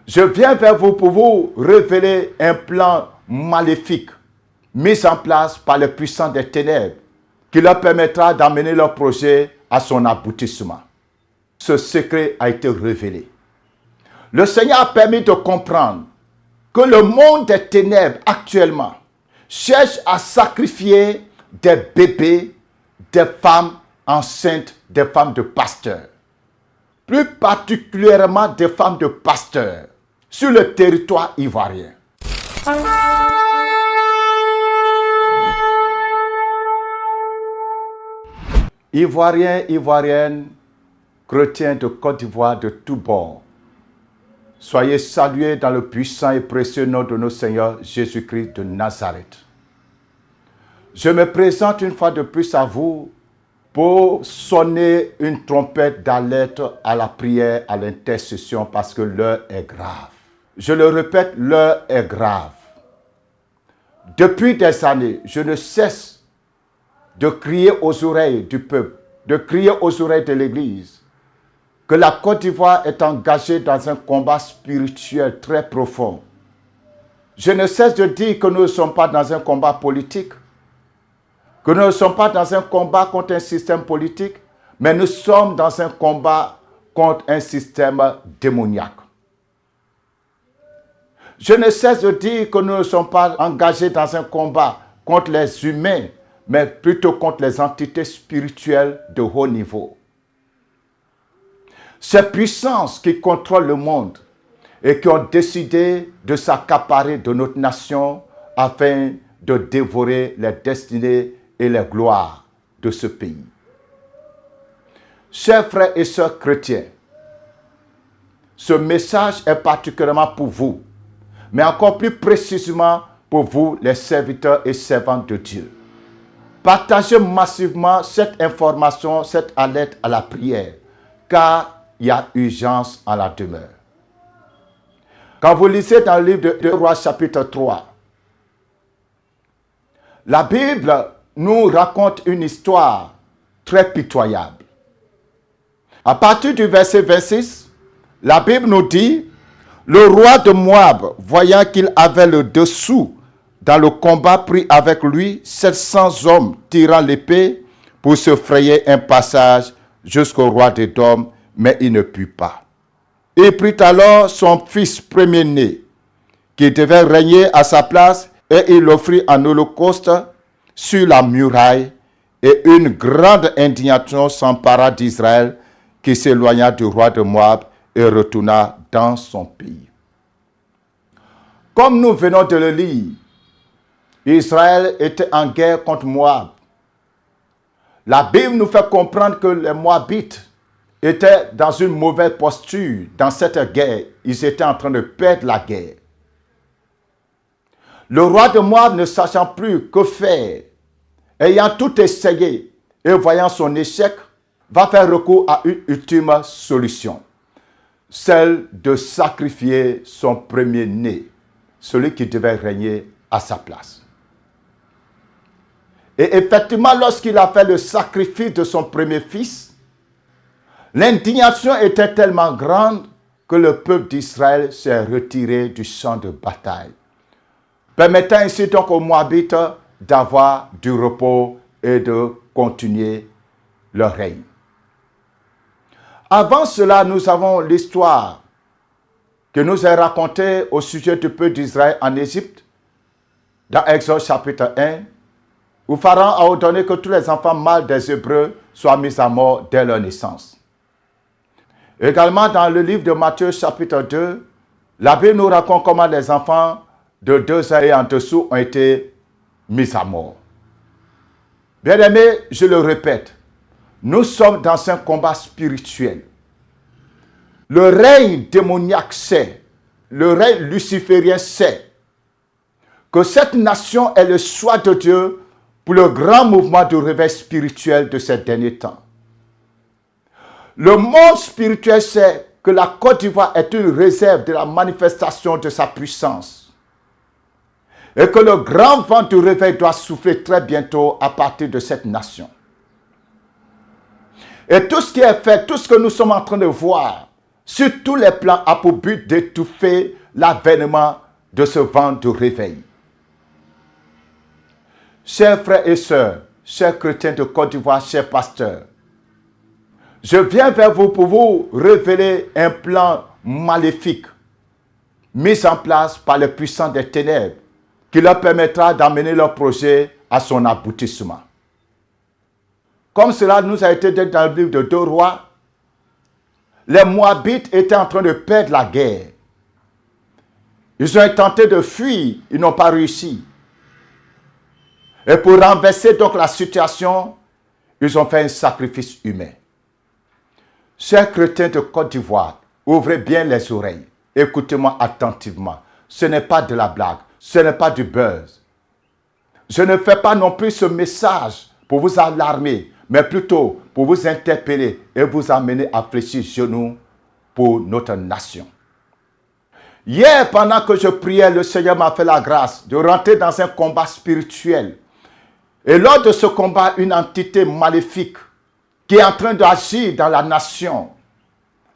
Je viens vers vous pour vous révéler un plan maléfique mis en place par les puissants des ténèbres qui leur permettra d'amener leur projet à son aboutissement. Ce secret a été révélé. Le Seigneur a permis de comprendre que le monde des ténèbres actuellement cherche à sacrifier des bébés, des femmes enceintes, des femmes de pasteurs. Plus particulièrement des femmes de pasteurs sur le territoire ivoirien. Ivoiriens, Ivoiriennes, chrétiens de Côte d'Ivoire de tous bords, soyez salués dans le puissant et précieux nom de notre Seigneur Jésus-Christ de Nazareth. Je me présente une fois de plus à vous pour sonner une trompette d'alerte à la prière, à l'intercession, parce que l'heure est grave. Je le répète, l'heure est grave. Depuis des années, je ne cesse de crier aux oreilles du peuple, de crier aux oreilles de l'Église, que la Côte d'Ivoire est engagée dans un combat spirituel très profond. Je ne cesse de dire que nous ne sommes pas dans un combat politique, que nous ne sommes pas dans un combat contre un système politique, mais nous sommes dans un combat contre un système démoniaque. Je ne cesse de dire que nous ne sommes pas engagés dans un combat contre les humains, mais plutôt contre les entités spirituelles de haut niveau. Ces puissances qui contrôlent le monde et qui ont décidé de s'accaparer de notre nation afin de dévorer les destinées et les gloires de ce pays. Chers frères et sœurs chrétiens, ce message est particulièrement pour vous, mais encore plus précisément pour vous, les serviteurs et servantes de Dieu. Partagez massivement cette information, cette alerte à la prière, car il y a urgence en la demeure. Quand vous lisez dans le livre de 2 Rois chapitre 3, la Bible nous raconte une histoire très pitoyable. À partir du verset 26, la Bible nous dit, le roi de Moab, voyant qu'il avait le dessous dans le combat, prit avec lui 700 hommes tirant l'épée pour se frayer un passage jusqu'au roi d'Édom, mais il ne put pas. Il prit alors son fils premier-né, qui devait régner à sa place, et il l'offrit en holocauste sur la muraille, et une grande indignation s'empara d'Israël, qui s'éloigna du roi de Moab et retourna dans son pays. Comme nous venons de le lire, Israël était en guerre contre Moab. La Bible nous fait comprendre que les Moabites étaient dans une mauvaise posture dans cette guerre. Ils étaient en train de perdre la guerre. Le roi de Moab, ne sachant plus que faire, ayant tout essayé et voyant son échec, va faire recours à une ultime solution, celle de sacrifier son premier-né, celui qui devait régner à sa place. Et effectivement, lorsqu'il a fait le sacrifice de son premier fils, l'indignation était tellement grande que le peuple d'Israël s'est retiré du champ de bataille, permettant ainsi donc aux Moabites d'avoir du repos et de continuer leur règne. Avant cela, nous avons l'histoire que nous est racontée au sujet du peuple d'Israël en Égypte, dans Exode chapitre 1, où Pharaon a ordonné que tous les enfants mâles des Hébreux soient mis à mort dès leur naissance. Également dans le livre de Matthieu chapitre 2, la Bible nous raconte comment les enfants de 2 ans et en dessous ont été mis à mort. Bien-aimés, je le répète, nous sommes dans un combat spirituel. Le règne démoniaque sait, le règne luciférien sait que cette nation est le choix de Dieu pour le grand mouvement de réveil spirituel de ces derniers temps. Le monde spirituel sait que la Côte d'Ivoire est une réserve de la manifestation de sa puissance et que le grand vent du réveil doit souffler très bientôt à partir de cette nation. Et tout ce qui est fait, tout ce que nous sommes en train de voir sur tous les plans, a pour but d'étouffer l'avènement de ce vent de réveil. Chers frères et sœurs, chers chrétiens de Côte d'Ivoire, chers pasteurs, je viens vers vous pour vous révéler un plan maléfique mis en place par les puissants des ténèbres qui leur permettra d'amener leur projet à son aboutissement. Comme cela nous a été dit dans le livre de 2 Rois, les Moabites étaient en train de perdre la guerre. Ils ont tenté de fuir, ils n'ont pas réussi. Et pour renverser donc la situation, ils ont fait un sacrifice humain. Chers chrétiens de Côte d'Ivoire, ouvrez bien les oreilles. Écoutez-moi attentivement. Ce n'est pas de la blague. Ce n'est pas du buzz. Je ne fais pas non plus ce message pour vous alarmer, mais plutôt pour vous interpeller et vous amener à fléchir genoux pour notre nation. Hier, pendant que je priais, le Seigneur m'a fait la grâce de rentrer dans un combat spirituel. Et lors de ce combat, une entité maléfique qui est en train d'agir dans la nation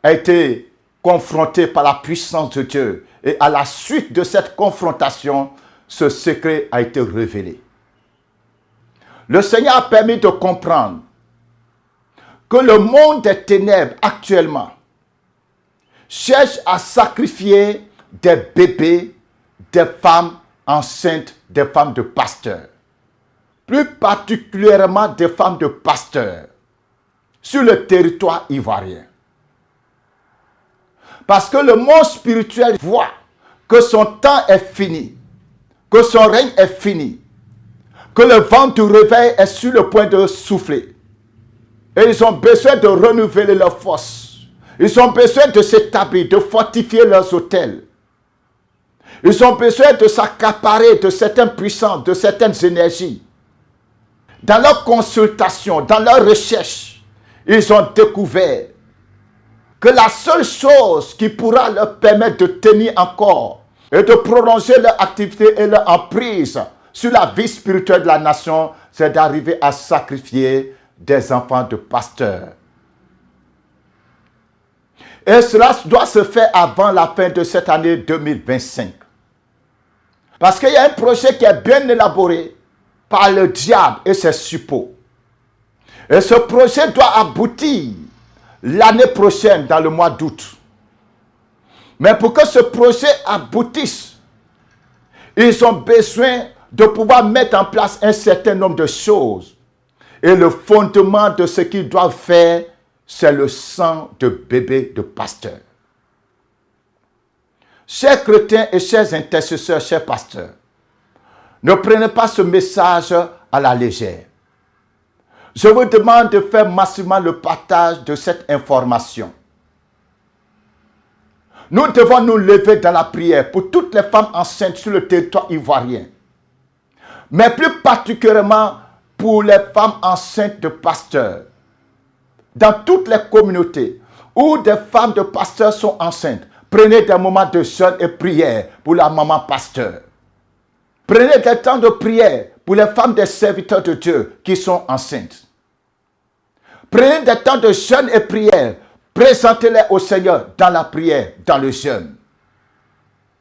a été confrontée par la puissance de Dieu. Et à la suite de cette confrontation, ce secret a été révélé. Le Seigneur a permis de comprendre que le monde des ténèbres actuellement cherche à sacrifier des bébés, des femmes enceintes, des femmes de pasteurs. Plus particulièrement des femmes de pasteurs sur le territoire ivoirien. Parce que le monde spirituel voit que son temps est fini, que son règne est fini, que le vent du réveil est sur le point de souffler. Et ils ont besoin de renouveler leurs forces. Ils ont besoin de s'établir, de fortifier leurs hôtels. Ils ont besoin de s'accaparer de certaines puissances, de certaines énergies. Dans leur consultation, dans leur recherche, ils ont découvert que la seule chose qui pourra leur permettre de tenir encore et de prolonger leur activité et leur emprise sur la vie spirituelle de la nation, c'est d'arriver à sacrifier des enfants de pasteurs. Et cela doit se faire avant la fin de cette année 2025. Parce qu'il y a un projet qui est bien élaboré par le diable et ses suppôts. Et ce projet doit aboutir l'année prochaine, dans le mois d'août. Mais pour que ce projet aboutisse, ils ont besoin de pouvoir mettre en place un certain nombre de choses. Et le fondement de ce qu'ils doivent faire, c'est le sang de bébé de pasteur. Chers chrétiens et chers intercesseurs, chers pasteurs, ne prenez pas ce message à la légère. Je vous demande de faire massivement le partage de cette information. Nous devons nous lever dans la prière pour toutes les femmes enceintes sur le territoire ivoirien. Mais plus particulièrement pour les femmes enceintes de pasteurs. Dans toutes les communautés où des femmes de pasteurs sont enceintes, prenez des moments de jeûne et prière pour la maman pasteur. Prenez des temps de prière pour les femmes des serviteurs de Dieu qui sont enceintes. Prenez des temps de jeûne et prière. Présentez-les au Seigneur dans la prière, dans le jeûne.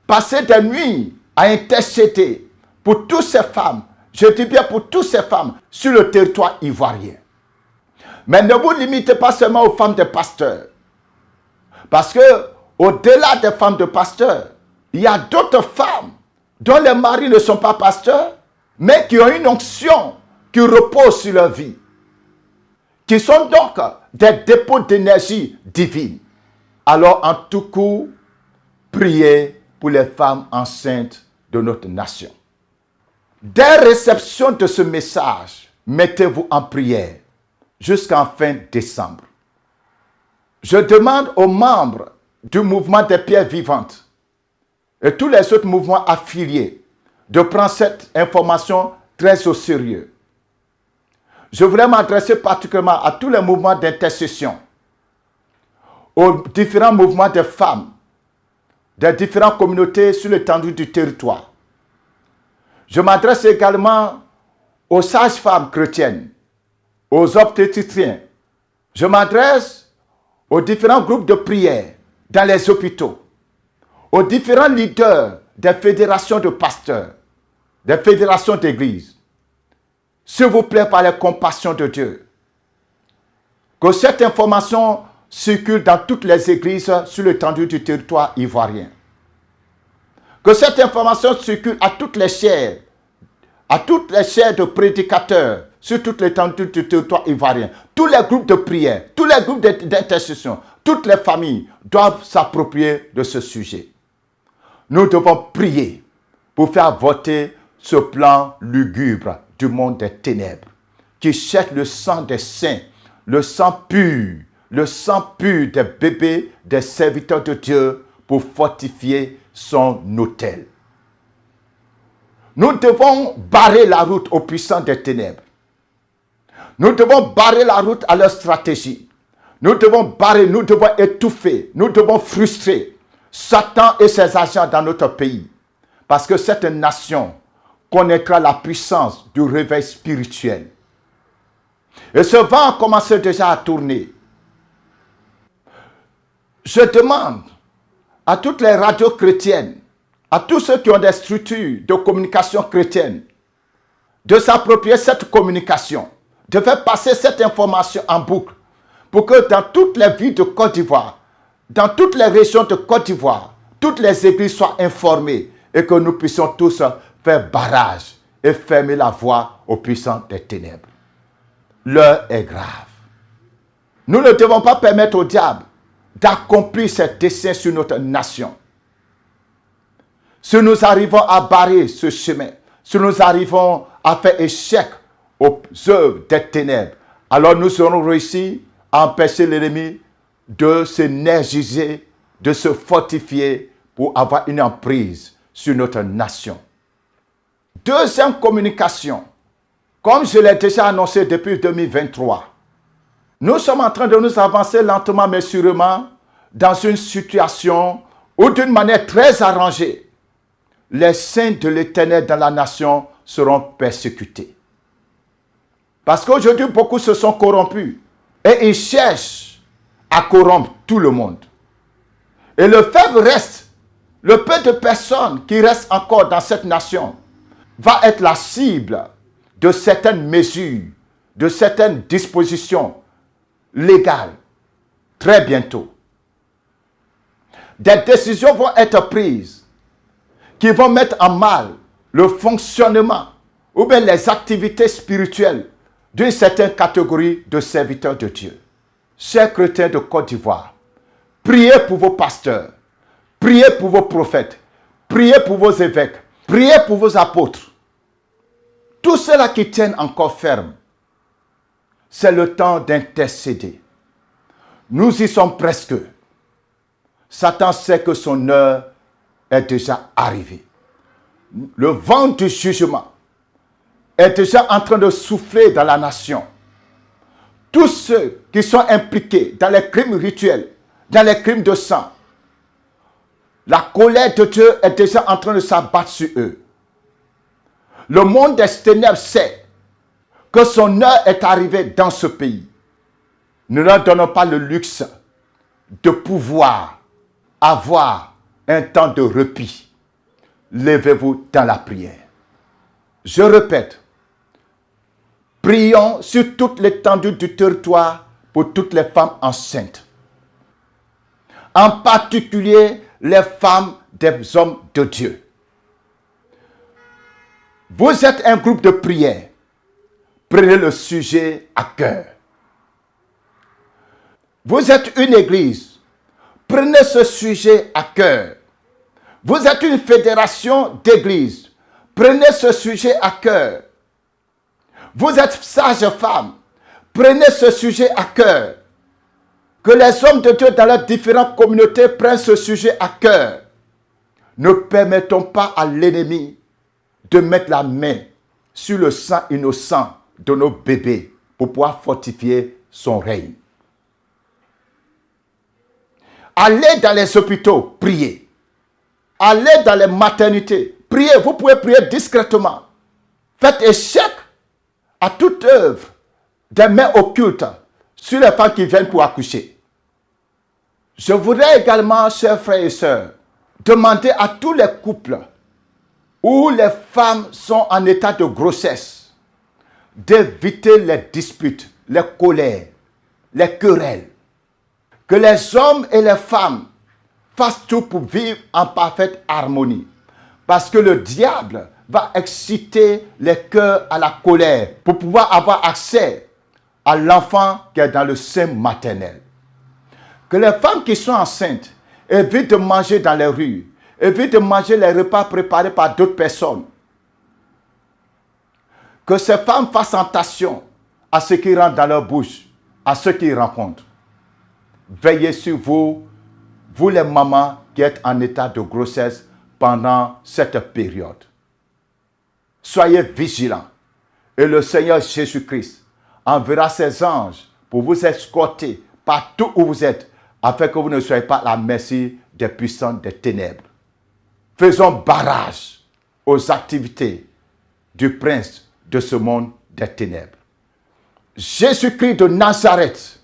Passez des nuits à intercéder pour toutes ces femmes. Je dis bien pour toutes ces femmes sur le territoire ivoirien. Mais ne vous limitez pas seulement aux femmes de pasteurs. Parce que au-delà des femmes de pasteurs, il y a d'autres femmes dont les maris ne sont pas pasteurs, mais qui ont une onction qui repose sur leur vie. Qui sont donc des dépôts d'énergie divine. Alors, en tout coup, priez pour les femmes enceintes de notre nation. Dès réception de ce message, mettez-vous en prière jusqu'en fin décembre. Je demande aux membres du mouvement des pierres vivantes et tous les autres mouvements affiliés de prendre cette information très au sérieux. Je voudrais m'adresser particulièrement à tous les mouvements d'intercession, aux différents mouvements de femmes, des différentes communautés sur l'étendue du territoire. Je m'adresse également aux sages-femmes chrétiennes, aux obstétriciens. Je m'adresse aux différents groupes de prière dans les hôpitaux, aux différents leaders des fédérations de pasteurs, des fédérations d'églises, s'il vous plaît, par la compassion de Dieu, que cette information circule dans toutes les églises sur l'étendue du territoire ivoirien. Que cette information circule à toutes les chaires de prédicateurs sur toute l'étendue du territoire ivoirien. Tous les groupes de prière, tous les groupes d'intercession, toutes les familles doivent s'approprier de ce sujet. Nous devons prier pour faire voter ce plan lugubre du monde des ténèbres qui cherche le sang des saints, le sang pur des bébés, des serviteurs de Dieu pour fortifier son autel. Nous devons barrer la route aux puissants des ténèbres. Nous devons barrer la route à leur stratégie. Nous devons étouffer, nous devons frustrer Satan et ses agents dans notre pays. Parce que cette nation connaîtra la puissance du réveil spirituel. Et ce vent a commencé déjà à tourner. Je demande à toutes les radios chrétiennes, à tous ceux qui ont des structures de communication chrétienne, de s'approprier cette communication, de faire passer cette information en boucle, pour que dans toutes les villes de Côte d'Ivoire, dans toutes les régions de Côte d'Ivoire, toutes les églises soient informées et que nous puissions tous faire barrage et fermer la voie aux puissants des ténèbres. L'heure est grave. Nous ne devons pas permettre au diable d'accomplir ses desseins sur notre nation. Si nous arrivons à barrer ce chemin, si nous arrivons à faire échec aux œuvres des ténèbres, alors nous aurons réussi à empêcher l'ennemi de s'énergiser, de se fortifier pour avoir une emprise sur notre nation. Deuxième communication, comme je l'ai déjà annoncé depuis 2023, nous sommes en train de nous avancer lentement mais sûrement dans une situation où d'une manière très arrangée, les saints de l'Éternel dans la nation seront persécutés. Parce qu'aujourd'hui, beaucoup se sont corrompus et ils cherchent à corrompre tout le monde. Et le faible reste, le peu de personnes qui restent encore dans cette nation, va être la cible de certaines mesures, de certaines dispositions légales, très bientôt. Des décisions vont être prises qui vont mettre en mal le fonctionnement ou bien les activités spirituelles d'une certaine catégorie de serviteurs de Dieu. Chers chrétiens de Côte d'Ivoire, priez pour vos pasteurs, priez pour vos prophètes, priez pour vos évêques, priez pour vos apôtres. Tous ceux-là qui tiennent encore ferme, c'est le temps d'intercéder. Nous y sommes presque. Satan sait que son heure est déjà arrivée. Le vent du jugement est déjà en train de souffler dans la nation. Tous ceux qui sont impliqués dans les crimes rituels, dans les crimes de sang, la colère de Dieu est déjà en train de s'abattre sur eux. Le monde des ténèbres sait que son heure est arrivée dans ce pays. Ne leur donnons pas le luxe de pouvoir avoir un temps de répit. Levez-vous dans la prière. Je répète, prions sur toute l'étendue du territoire pour toutes les femmes enceintes. En particulier les femmes des hommes de Dieu. Vous êtes un groupe de prière. Prenez le sujet à cœur. Vous êtes une église. Prenez ce sujet à cœur. Vous êtes une fédération d'églises. Prenez ce sujet à cœur. Vous êtes sages-femmes. Prenez ce sujet à cœur. Que les hommes de Dieu dans leurs différentes communautés prennent ce sujet à cœur. Ne permettons pas à l'ennemi de mettre la main sur le sang innocent de nos bébés pour pouvoir fortifier son règne. Allez dans les hôpitaux, priez. Allez dans les maternités, priez. Vous pouvez prier discrètement. Faites échec à toute œuvre des mains occultes sur les femmes qui viennent pour accoucher. Je voudrais également, chers frères et sœurs, demander à tous les couples où les femmes sont en état de grossesse d'éviter les disputes, les colères, les querelles. Que les hommes et les femmes fassent tout pour vivre en parfaite harmonie. Parce que le diable va exciter les cœurs à la colère pour pouvoir avoir accès à l'enfant qui est dans le sein maternel. Que les femmes qui sont enceintes évitent de manger dans les rues, évitent de manger les repas préparés par d'autres personnes. Que ces femmes fassent attention à ce qui rentre dans leur bouche, à ce qu'ils rencontrent. Veillez sur vous, vous les mamans qui êtes en état de grossesse pendant cette période. Soyez vigilants et le Seigneur Jésus-Christ enverra ses anges pour vous escorter partout où vous êtes afin que vous ne soyez pas à la merci des puissants des ténèbres. Faisons barrage aux activités du prince de ce monde des ténèbres. Jésus-Christ de Nazareth,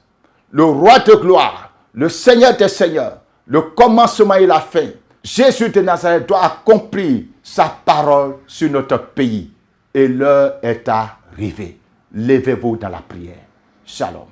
le roi de gloire, le Seigneur des seigneurs, le commencement et la fin, Jésus de Nazareth doit accomplir sa parole sur notre pays. Et l'heure est arrivée. Levez-vous dans la prière. Shalom.